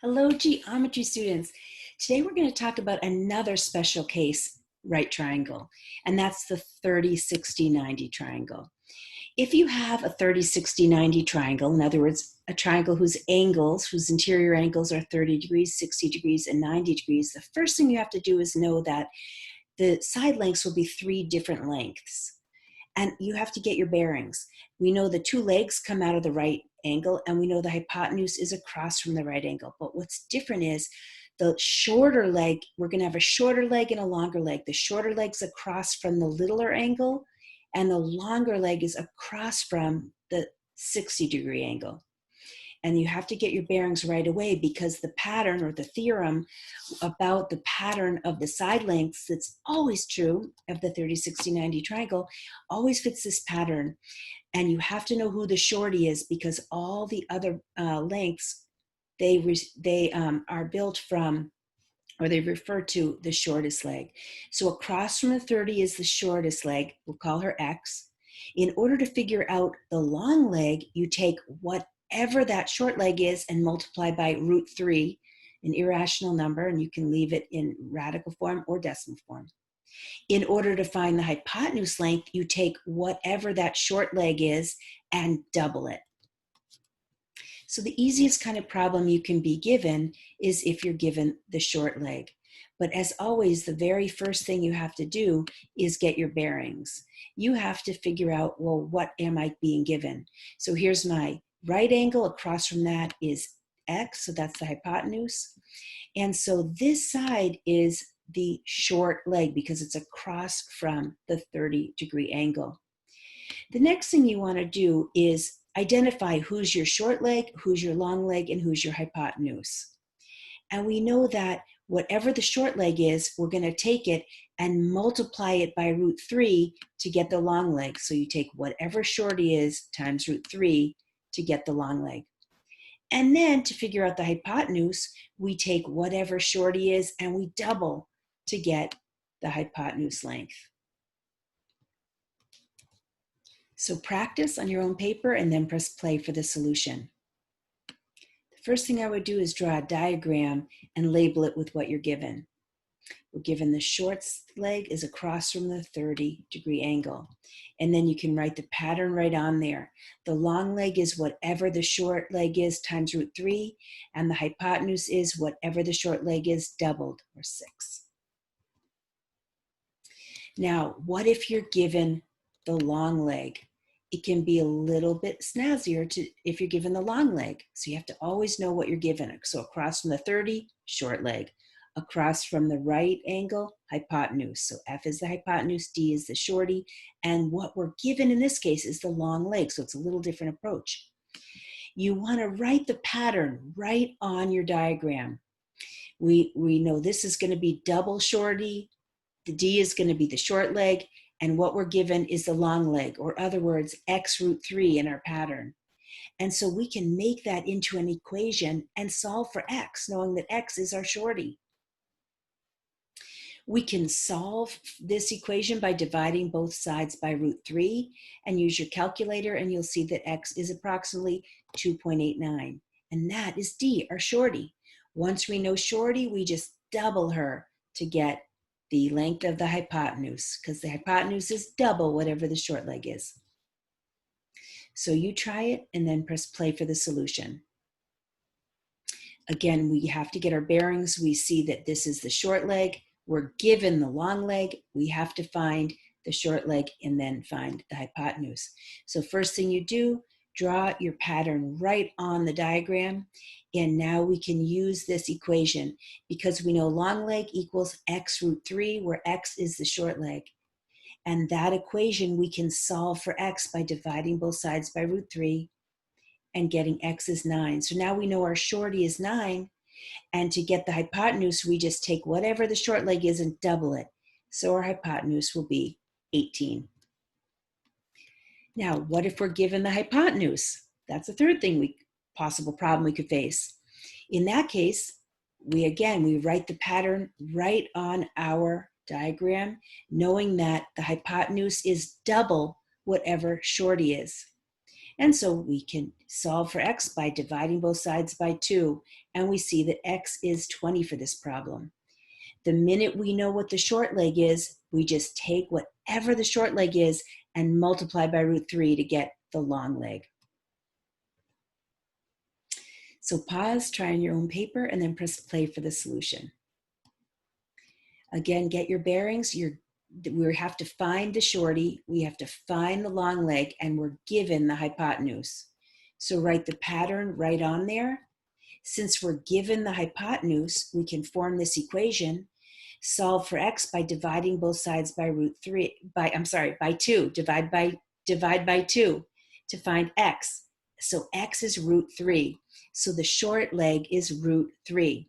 Hello, geometry students. Today we're going to talk about another special case right triangle, and that's the 30, 60, 90 triangle. If you have a 30, 60, 90 triangle, in other words, a triangle whose interior angles are 30 degrees, 60 degrees, and 90 degrees, the first thing you have to do is know that the side lengths will be 3 different lengths. And you have to get your bearings. We know the 2 legs come out of the right angle, and we know the hypotenuse is across from the right angle. But what's different is the shorter leg, we're going to have a shorter leg and a longer leg. The shorter leg's across from the littler angle, and the longer leg is across from the 60-degree angle. And you have to get your bearings right away because the pattern or the theorem about the pattern of the side lengths that's always true of the 30, 60, 90 triangle always fits this pattern. And you have to know who the shorty is because all the other lengths, they are built from, or they refer to the shortest leg. So across from the 30 is the shortest leg. We'll call her X. In order to figure out the long leg, you take whatever that short leg is and multiply by root 3, an irrational number, and you can leave it in radical form or decimal form. In order to find the hypotenuse length, you take whatever that short leg is and double it. So the easiest kind of problem you can be given is if you're given the short leg. But as always, the very first thing you have to do is get your bearings. You have to figure out, well, what am I being given? So here's my right angle. Across from that is X, so that's the hypotenuse. And so this side is the short leg because it's across from the 30-degree angle. The next thing you want to do is identify who's your short leg, who's your long leg, and who's your hypotenuse. And we know that whatever the short leg is, we're going to take it and multiply it by root 3 to get the long leg. So you take whatever shorty is times root 3 to get the long leg. And then to figure out the hypotenuse, we take whatever shorty is and we double to get the hypotenuse length. So practice on your own paper and then press play for the solution. The first thing I would do is draw a diagram and label it with what you're given. We're given the short leg is across from the 30-degree angle. And then you can write the pattern right on there. The long leg is whatever the short leg is times root 3, and the hypotenuse is whatever the short leg is doubled, or 6. Now, what if you're given the long leg? It can be a little bit snazzier if you're given the long leg. So you have to always know what you're given. So across from the 30, short leg. Across from the right angle, hypotenuse. So F is the hypotenuse, D is the shorty, and what we're given in this case is the long leg, so it's a little different approach. You want to write the pattern right on your diagram. We know this is going to be double shorty, the D is going to be the short leg, and what we're given is the long leg, or other words, X root 3 in our pattern. And so we can make that into an equation and solve for X, knowing that X is our shorty. We can solve this equation by dividing both sides by root 3 and use your calculator, and you'll see that X is approximately 2.89. And that is D, our shorty. Once we know shorty, we just double her to get the length of the hypotenuse, because the hypotenuse is double whatever the short leg is. So you try it and then press play for the solution. Again, we have to get our bearings. We see that this is the short leg. We're given the long leg. We have to find the short leg and then find the hypotenuse. So first thing you do, draw your pattern right on the diagram. And now we can use this equation because we know long leg equals X root 3, where X is the short leg. And that equation we can solve for X by dividing both sides by root 3 and getting X is 9. So now we know our shorty is 9. And to get the hypotenuse, we just take whatever the short leg is and double it. So our hypotenuse will be 18. Now, what if we're given the hypotenuse? That's a third possible problem we could face. In that case, we write the pattern right on our diagram, knowing that the hypotenuse is double whatever shorty is. And so we can solve for x by dividing both sides by 2, and we see that x is 20 for this problem. The minute we know what the short leg is, we just take whatever the short leg is and multiply by √3 to get the long leg. So pause, try on your own paper, and then press play for the solution. Again, get your bearings. We have to find the shorty, we have to find the long leg, and we're given the hypotenuse. So write the pattern right on there. Since we're given the hypotenuse, we can form this equation. Solve for x by dividing both sides by by 2. Divide by 2 to find x. So x is √3. So the short leg is √3.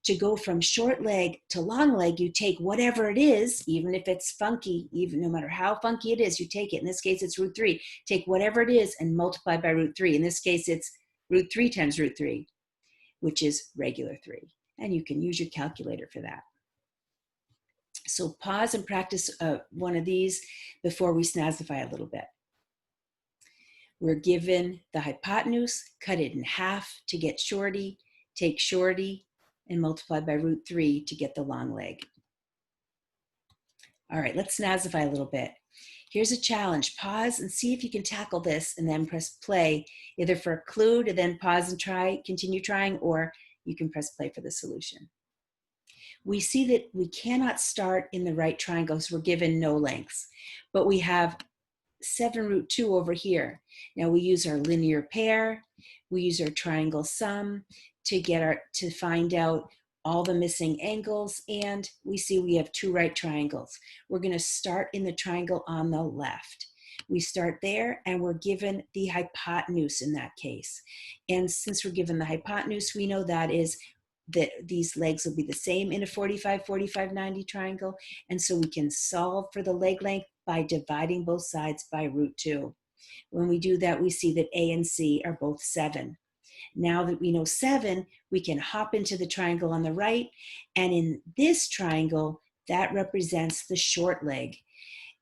To go from short leg to long leg, you take whatever it is, even if it's funky, even no matter how funky it is, you take it. In this case, it's √3. Take whatever it is and multiply by √3. In this case, it's √3 times √3, which is regular 3. And you can use your calculator for that. So pause and practice one of these before we snazzify a little bit. We're given the hypotenuse, cut it in half to get shorty, take shorty, and multiply by √3 to get the long leg. All right, let's snazzify a little bit. Here's a challenge. Pause and see if you can tackle this, and then press play, either for a clue to then pause and try, continue trying, or you can press play for the solution. We see that we cannot start in the right triangle because we're given no lengths, but we have 7√2 over here. Now we use our linear pair, we use our triangle sum to find out all the missing angles, and we see we have 2 right triangles. We're going to start in the triangle on the left. We start there, and we're given the hypotenuse in that case. And since we're given the hypotenuse, we know that these legs will be the same in a 45, 45, 90 triangle. And so we can solve for the leg length by dividing both sides by √2. When we do that, we see that A and C are both 7. Now that we know 7, we can hop into the triangle on the right. And in this triangle, that represents the short leg.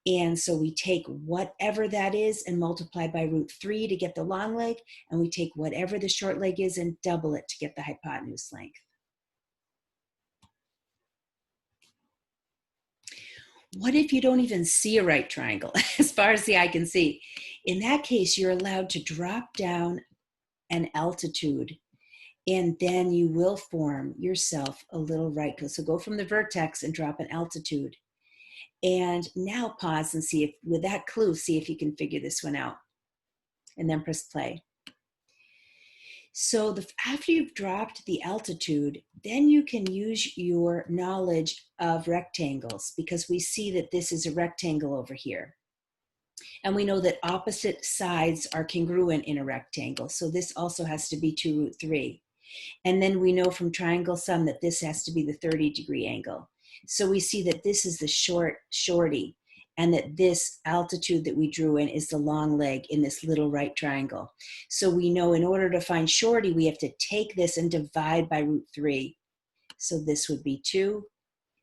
And so we take whatever that is and multiply by √3 to get the long leg. And we take whatever the short leg is and double it to get the hypotenuse length. What if you don't even see a right triangle as far as the eye can see? In that case, you're allowed to drop down an altitude, and then you will form yourself a little right. So go from the vertex and drop an altitude. And now pause and see if, with that clue, see if you can figure this one out. And then press play. So after you've dropped the altitude, then you can use your knowledge of rectangles, because we see that this is a rectangle over here. And we know that opposite sides are congruent in a rectangle. So this also has to be 2√3. And then we know from triangle sum that this has to be the 30-degree angle. So we see that this is the shorty, and that this altitude that we drew in is the long leg in this little right triangle. So we know in order to find shorty, we have to take this and divide by √3. So this would be 2,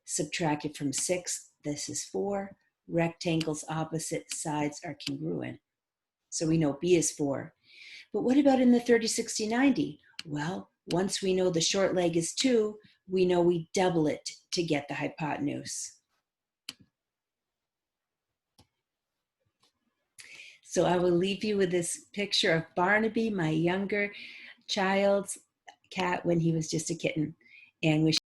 subtracted from 6, this is 4. Rectangles opposite sides are congruent. So we know B is 4. But what about in the 30, 60, 90? Well, once we know the short leg is 2, we know we double it to get the hypotenuse. So I will leave you with this picture of Barnaby, my younger child's cat when he was just a kitten, and wish